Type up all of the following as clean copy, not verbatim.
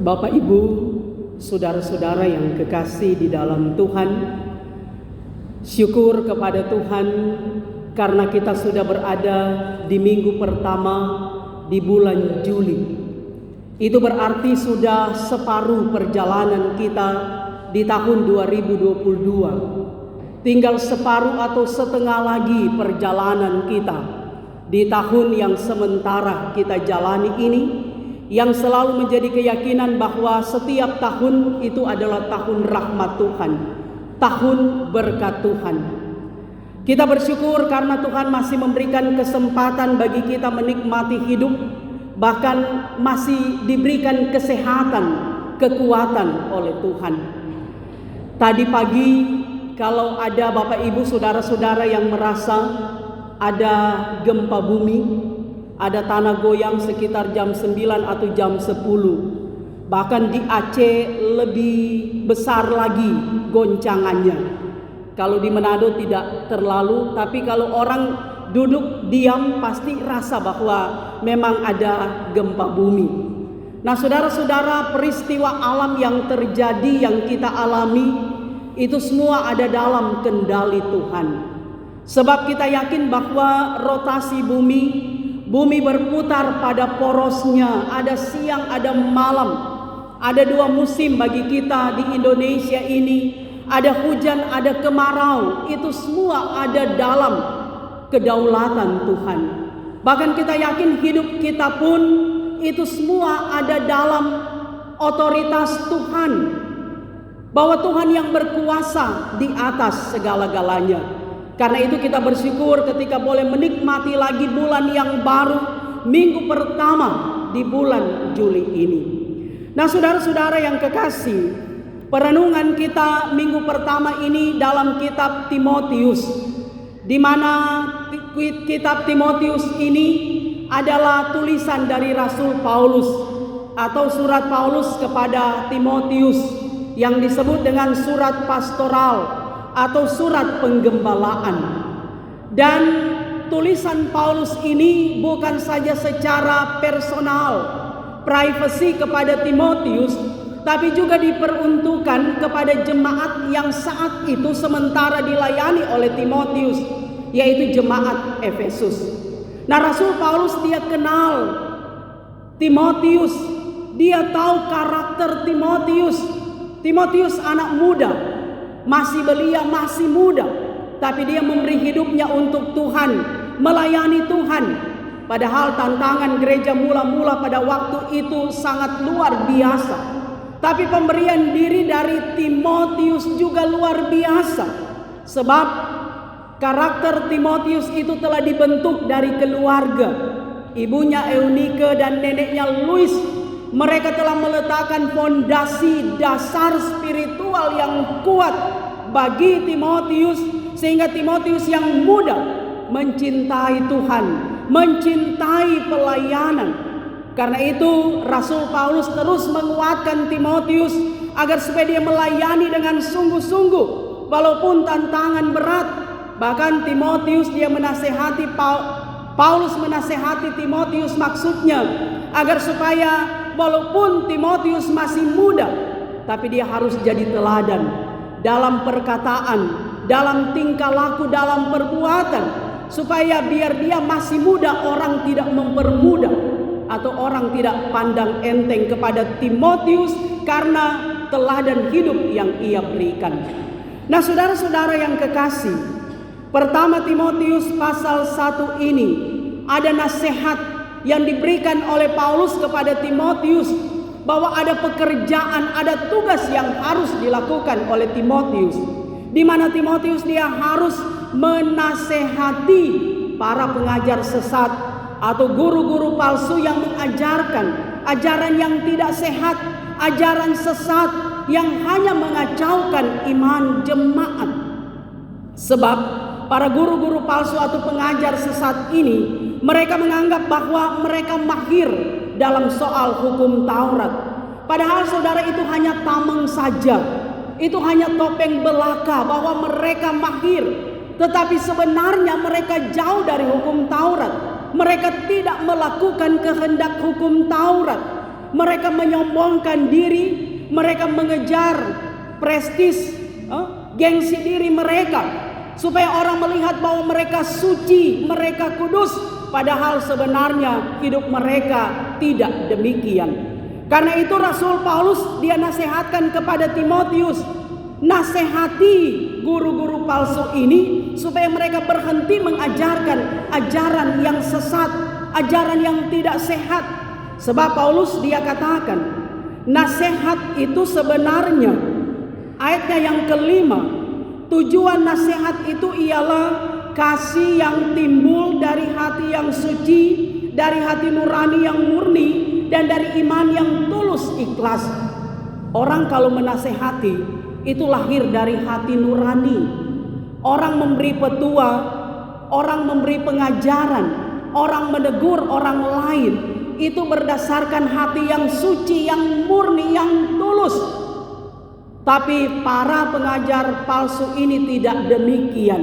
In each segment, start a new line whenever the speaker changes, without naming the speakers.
Bapak, Ibu, saudara-saudara yang kekasih di dalam Tuhan, syukur kepada Tuhan karena kita sudah berada di minggu pertama di bulan Juli. Itu berarti sudah separuh perjalanan kita di tahun 2022. Tinggal separuh atau setengah lagi perjalanan kita di tahun yang sementara kita jalani ini, yang selalu menjadi keyakinan bahwa setiap tahun itu adalah tahun rahmat Tuhan, tahun berkat Tuhan. Kita bersyukur karena Tuhan masih memberikan kesempatan bagi kita menikmati hidup, bahkan masih diberikan kesehatan, kekuatan oleh Tuhan. Tadi pagi kalau ada Bapak Ibu saudara-saudara yang merasa ada gempa bumi, ada tanah goyang sekitar jam 9 atau jam 10. Bahkan di Aceh lebih besar lagi goncangannya. Kalau di Manado tidak terlalu, tapi kalau orang duduk diam pasti rasa bahwa memang ada gempa bumi. Nah, saudara-saudara, peristiwa alam yang terjadi, yang kita alami, itu semua ada dalam kendali Tuhan. Sebab kita yakin bahwa rotasi bumi berputar pada porosnya, ada siang, ada malam, ada dua musim bagi kita di Indonesia ini, ada hujan, ada kemarau, itu semua ada dalam kedaulatan Tuhan. Bahkan kita yakin hidup kita pun itu semua ada dalam otoritas Tuhan, bahwa Tuhan yang berkuasa di atas segala-galanya. Karena itu kita bersyukur ketika boleh menikmati lagi bulan yang baru, minggu pertama di bulan Juli ini. Nah, saudara-saudara yang kekasih, perenungan kita minggu pertama ini dalam kitab Timotius, di mana kitab Timotius ini adalah tulisan dari Rasul Paulus atau surat Paulus kepada Timotius yang disebut dengan surat pastoral atau surat penggembalaan. Dan tulisan Paulus ini bukan saja secara personal, privasi kepada Timotius, tapi juga diperuntukkan kepada jemaat yang saat itu sementara dilayani oleh Timotius, yaitu jemaat Efesus. Nah, Rasul Paulus dia kenal Timotius, dia tahu karakter Timotius. Timotius anak muda, masih belia, masih muda, tapi dia memberi hidupnya untuk Tuhan, melayani Tuhan. Padahal tantangan gereja mula-mula pada waktu itu sangat luar biasa. Tapi pemberian diri dari Timotius juga luar biasa. Sebab karakter Timotius itu telah dibentuk dari keluarga. Ibunya Eunike dan neneknya Lois, mereka telah meletakkan fondasi dasar spiritual yang kuat bagi Timotius, sehingga Timotius yang muda mencintai Tuhan, mencintai pelayanan. Karena itu Rasul Paulus terus menguatkan Timotius agar supaya dia melayani dengan sungguh-sungguh walaupun tantangan berat. Bahkan Timotius dia menasehati Paulus menasehati Timotius, maksudnya agar supaya walaupun Timotius masih muda, tapi dia harus jadi teladan dalam perkataan, dalam tingkah laku, dalam perbuatan, supaya biar dia masih muda orang tidak mempermudah atau orang tidak pandang enteng kepada Timotius karena teladan hidup yang ia berikan. Nah, saudara-saudara yang kekasih, pertama Timotius pasal 1 ini ada nasihat yang diberikan oleh Paulus kepada Timotius, bahwa ada pekerjaan, ada tugas yang harus dilakukan oleh Timotius, di mana Timotius dia harus menasehati para pengajar sesat atau guru-guru palsu yang mengajarkan ajaran yang tidak sehat, ajaran sesat yang hanya mengacaukan iman jemaat. Sebab para guru-guru palsu atau pengajar sesat ini, mereka menganggap bahwa mereka mahir dalam soal hukum Taurat. Padahal saudara, itu hanya tameng saja, itu hanya topeng belaka bahwa mereka mahir. Tetapi sebenarnya mereka jauh dari hukum Taurat. Mereka tidak melakukan kehendak hukum Taurat. Mereka menyombongkan diri, mereka mengejar prestis, gengsi diri mereka, supaya orang melihat bahwa mereka suci, mereka kudus. Padahal sebenarnya hidup mereka tidak demikian. Karena itu Rasul Paulus dia nasihatkan kepada Timotius, nasihati guru-guru palsu ini supaya mereka berhenti mengajarkan ajaran yang sesat, ajaran yang tidak sehat. Sebab Paulus dia katakan, nasihat itu sebenarnya, ayatnya yang kelima, tujuan nasihat itu ialah kasih yang timbul dari hati yang suci, dari hati nurani yang murni, dan dari iman yang tulus ikhlas. Orang kalau menasehati itu lahir dari hati nurani. Orang memberi petua, orang memberi pengajaran, orang menegur orang lain, itu berdasarkan hati yang suci, yang murni, yang tulus. Tapi para pengajar palsu ini tidak demikian.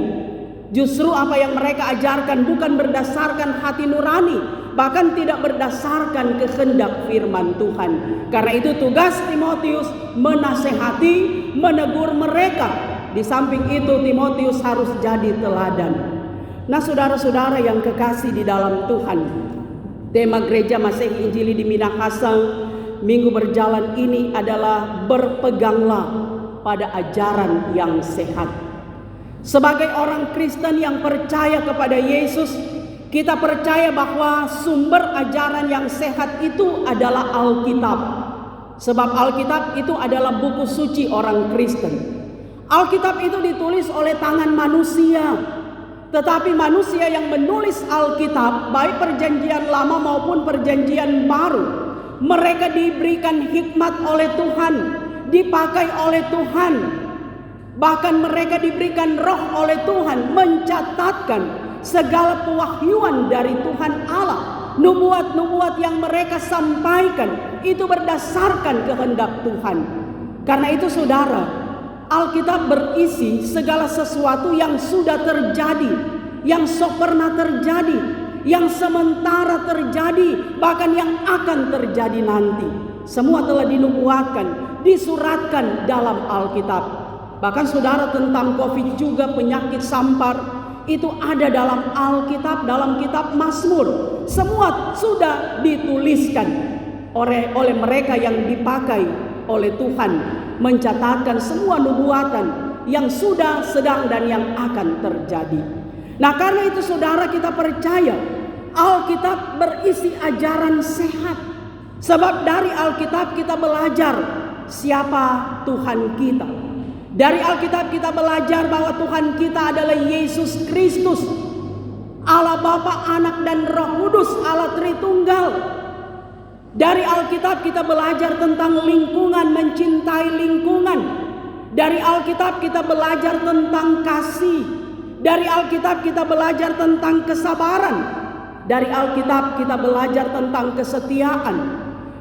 Justru apa yang mereka ajarkan bukan berdasarkan hati nurani, bahkan tidak berdasarkan kehendak firman Tuhan. Karena itu tugas Timotius menasehati, menegur mereka. Di samping itu Timotius harus jadi teladan. Nah, saudara-saudara yang kekasih di dalam Tuhan, tema Gereja Masehi Injili di Minahasa minggu berjalan ini adalah berpeganglah pada ajaran yang sehat. Sebagai orang Kristen yang percaya kepada Yesus, kita percaya bahwa sumber ajaran yang sehat itu adalah Alkitab. Sebab Alkitab itu adalah buku suci orang Kristen. Alkitab itu ditulis oleh tangan manusia. Tetapi manusia yang menulis Alkitab, baik perjanjian lama maupun perjanjian baru, mereka diberikan hikmat oleh Tuhan, dipakai oleh Tuhan. Bahkan mereka diberikan roh oleh Tuhan, mencatatkan segala pewahyuan dari Tuhan Allah. Nubuat-nubuat yang mereka sampaikan itu berdasarkan kehendak Tuhan. Karena itu saudara, Alkitab berisi segala sesuatu yang sudah terjadi, yang sok pernah terjadi, yang sementara terjadi, bahkan yang akan terjadi nanti. Semua telah dinubuatkan, disuratkan dalam Alkitab. Bahkan saudara, tentang COVID juga, penyakit sampar, itu ada dalam Alkitab, dalam kitab Mazmur. Semua sudah dituliskan oleh mereka yang dipakai oleh Tuhan, mencatatkan semua nubuatan yang sudah, sedang, dan yang akan terjadi. Nah, karena itu saudara, kita percaya Alkitab berisi ajaran sehat. Sebab dari Alkitab kita belajar siapa Tuhan kita. Dari Alkitab kita belajar bahwa Tuhan kita adalah Yesus Kristus, Allah Bapa, Anak, dan Roh Kudus, Allah Tritunggal. Dari Alkitab kita belajar tentang lingkungan, mencintai lingkungan. Dari Alkitab kita belajar tentang kasih. Dari Alkitab kita belajar tentang kesabaran. Dari Alkitab kita belajar tentang kesetiaan.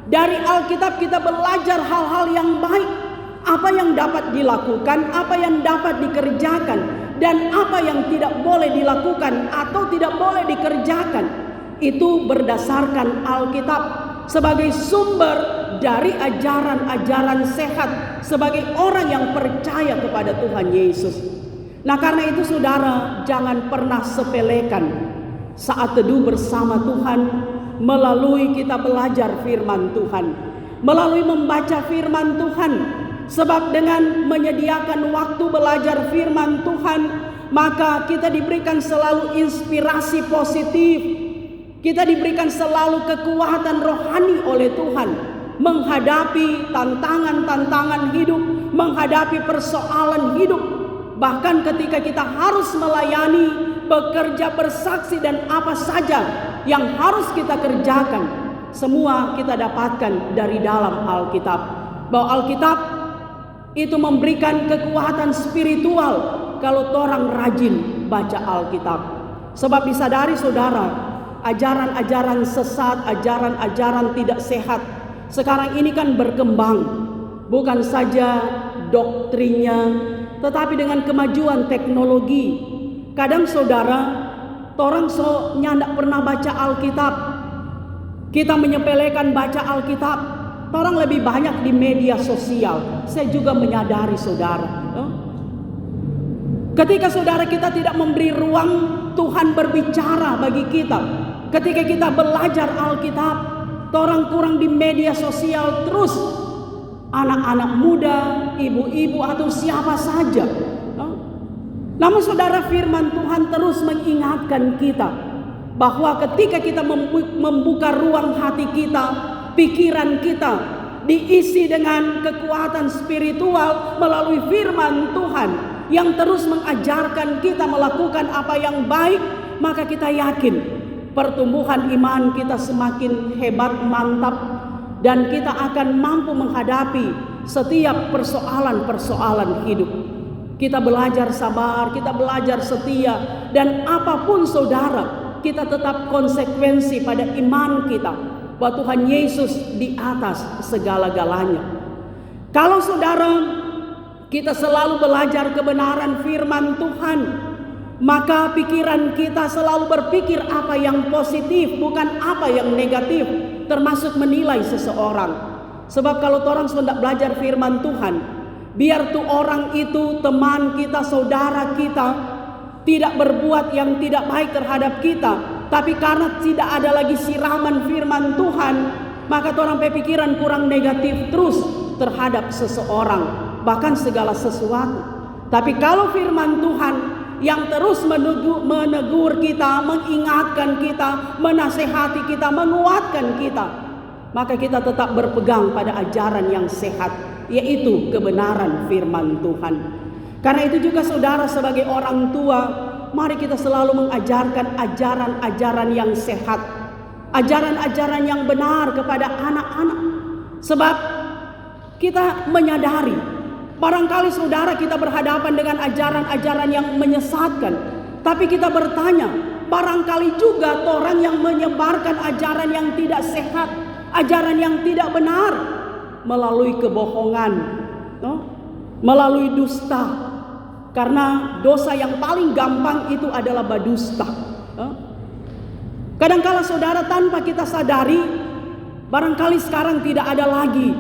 Dari Alkitab kita belajar hal-hal yang baik. Apa yang dapat dilakukan, apa yang dapat dikerjakan, dan apa yang tidak boleh dilakukan atau tidak boleh dikerjakan. Itu berdasarkan Alkitab sebagai sumber dari ajaran-ajaran sehat sebagai orang yang percaya kepada Tuhan Yesus. Nah, karena itu saudara, jangan pernah sepelekan saat teduh bersama Tuhan, melalui kita belajar firman Tuhan, melalui membaca firman Tuhan. Sebab dengan menyediakan waktu belajar firman Tuhan, maka kita diberikan selalu inspirasi positif. Kita diberikan selalu kekuatan rohani oleh Tuhan menghadapi tantangan-tantangan hidup, menghadapi persoalan hidup. Bahkan ketika kita harus melayani, bekerja, bersaksi, dan apa saja yang harus kita kerjakan, semua kita dapatkan dari dalam Alkitab. Bahwa Alkitab itu memberikan kekuatan spiritual kalau orang rajin baca Alkitab. Sebab disadari saudara, ajaran-ajaran sesat, ajaran-ajaran tidak sehat sekarang ini kan berkembang. Bukan saja doktrinnya, tetapi dengan kemajuan teknologi. Kadang saudara, orang nyandak pernah baca Alkitab. Kita menyepelekan baca Alkitab. Torang lebih banyak di media sosial. Saya juga menyadari saudara, ketika saudara kita tidak memberi ruang Tuhan berbicara bagi kita, ketika kita belajar Alkitab, torang kurang di media sosial terus. Anak-anak muda, ibu-ibu atau siapa saja. Namun saudara, firman Tuhan terus mengingatkan kita bahwa ketika kita membuka ruang hati kita, pikiran kita diisi dengan kekuatan spiritual melalui firman Tuhan yang terus mengajarkan kita melakukan apa yang baik, maka kita yakin pertumbuhan iman kita semakin hebat, mantap, dan kita akan mampu menghadapi setiap persoalan-persoalan hidup. Kita belajar sabar, kita belajar setia, dan apapun saudara, kita tetap konsekuensi pada iman kita bahwa Tuhan Yesus di atas segala-galanya. Kalau saudara, kita selalu belajar kebenaran firman Tuhan, maka pikiran kita selalu berpikir apa yang positif, bukan apa yang negatif, termasuk menilai seseorang. Sebab kalau orang sudah belajar firman Tuhan, biar tuh orang itu, teman kita, saudara kita, tidak berbuat yang tidak baik terhadap kita, tapi karena tidak ada lagi siraman firman Tuhan, maka orang pikiran kurang negatif terus terhadap seseorang, bahkan segala sesuatu. Tapi kalau firman Tuhan yang terus menegur kita, mengingatkan kita, menasehati kita, menguatkan kita, maka kita tetap berpegang pada ajaran yang sehat, yaitu kebenaran firman Tuhan. Karena itu juga saudara, sebagai orang tua, mari kita selalu mengajarkan ajaran-ajaran yang sehat, ajaran-ajaran yang benar kepada anak-anak. Sebab kita menyadari, barangkali saudara kita berhadapan dengan ajaran-ajaran yang menyesatkan, tapi kita bertanya, barangkali juga orang yang menyebarkan ajaran yang tidak sehat, ajaran yang tidak benar, melalui kebohongan, melalui dusta. Karena dosa yang paling gampang itu adalah berdusta. Kadangkala saudara, tanpa kita sadari, barangkali sekarang tidak ada lagi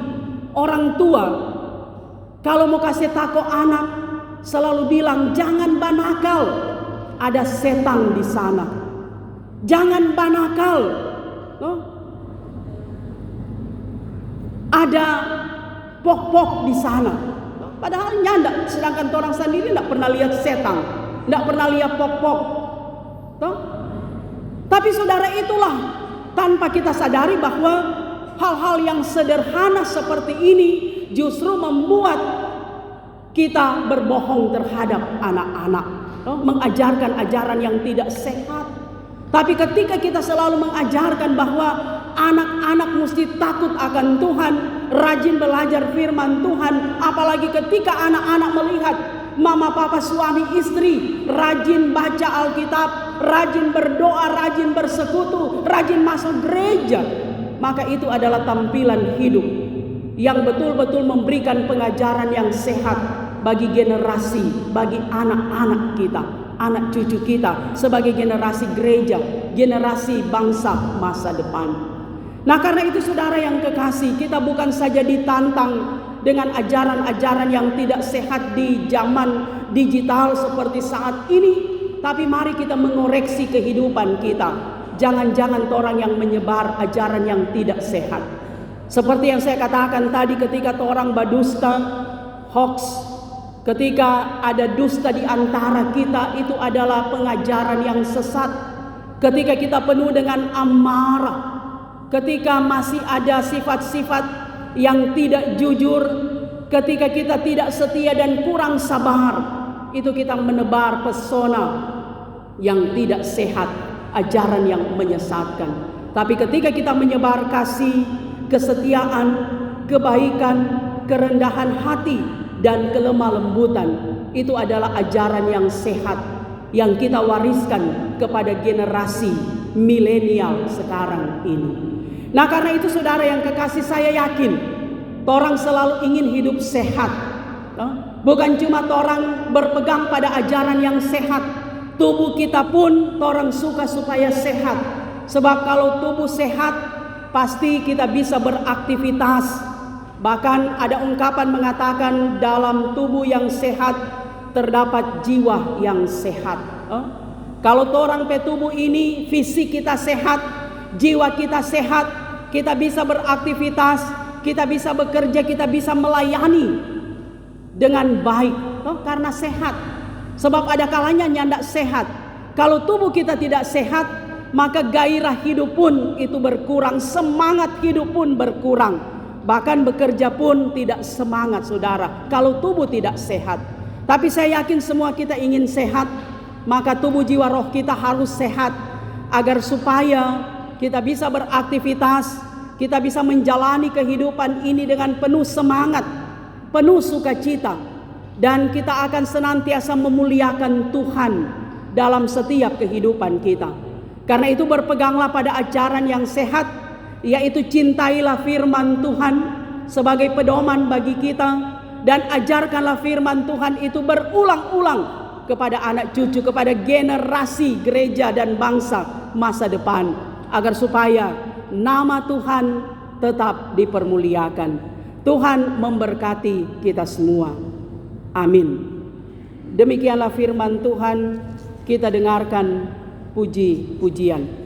orang tua kalau mau kasih tahu anak selalu bilang, jangan banakal, ada setan di sana. Jangan banakal, ada pok-pok di sana. Padahal nyanda, sedangkan orang sendiri tidak pernah lihat setan, tidak pernah lihat pok-pok. Tapi saudara, itulah tanpa kita sadari bahwa hal-hal yang sederhana seperti ini justru membuat kita berbohong terhadap anak-anak, mengajarkan ajaran yang tidak sehat. Tapi ketika kita selalu mengajarkan bahwa anak-anak mesti takut akan Tuhan, rajin belajar firman Tuhan, apalagi ketika anak-anak melihat mama, papa, suami, istri rajin baca Alkitab, rajin berdoa, rajin bersekutu, rajin masuk gereja, maka itu adalah tampilan hidup yang betul-betul memberikan pengajaran yang sehat bagi generasi, bagi anak-anak kita, anak cucu kita, sebagai generasi gereja, generasi bangsa masa depan. Nah, karena itu saudara yang kekasih, kita bukan saja ditantang dengan ajaran-ajaran yang tidak sehat di zaman digital seperti saat ini, tapi mari kita mengoreksi kehidupan kita. Jangan-jangan orang yang menyebar ajaran yang tidak sehat. Seperti yang saya katakan tadi, ketika orang berdusta, hoax, ketika ada dusta di antara kita, itu adalah pengajaran yang sesat. Ketika kita penuh dengan amarah, ketika masih ada sifat-sifat yang tidak jujur, ketika kita tidak setia dan kurang sabar, itu kita menebar pesona yang tidak sehat, ajaran yang menyesatkan. Tapi ketika kita menyebar kasih, kesetiaan, kebaikan, kerendahan hati, dan kelemah lembutan, itu adalah ajaran yang sehat yang kita wariskan kepada generasi milenial sekarang ini. Nah, karena itu saudara yang kekasih, saya yakin orang selalu ingin hidup sehat. Bukan cuma orang berpegang pada ajaran yang sehat, tubuh kita pun orang suka supaya sehat. Sebab kalau tubuh sehat, pasti kita bisa beraktivitas. Bahkan ada ungkapan mengatakan dalam tubuh yang sehat terdapat jiwa yang sehat. Kalau orang pe tubuh ini fisik kita sehat, jiwa kita sehat, kita bisa beraktivitas, kita bisa bekerja, kita bisa melayani dengan baik, karena sehat. Sebab ada kalanya nyandak sehat. Kalau tubuh kita tidak sehat, maka gairah hidup pun itu berkurang, semangat hidup pun berkurang. Bahkan bekerja pun tidak semangat, saudara, kalau tubuh tidak sehat. Tapi saya yakin semua kita ingin sehat, maka tubuh jiwa roh kita harus sehat, agar supaya kita bisa beraktivitas, kita bisa menjalani kehidupan ini dengan penuh semangat, penuh sukacita, dan kita akan senantiasa memuliakan Tuhan dalam setiap kehidupan kita. Karena itu berpeganglah pada ajaran yang sehat, yaitu cintailah firman Tuhan sebagai pedoman bagi kita, dan ajarkanlah firman Tuhan itu berulang-ulang kepada anak cucu, kepada generasi gereja dan bangsa masa depan, agar supaya nama Tuhan tetap dipermuliakan. Tuhan memberkati kita semua. Amin. Demikianlah firman Tuhan, kita dengarkan puji-pujian.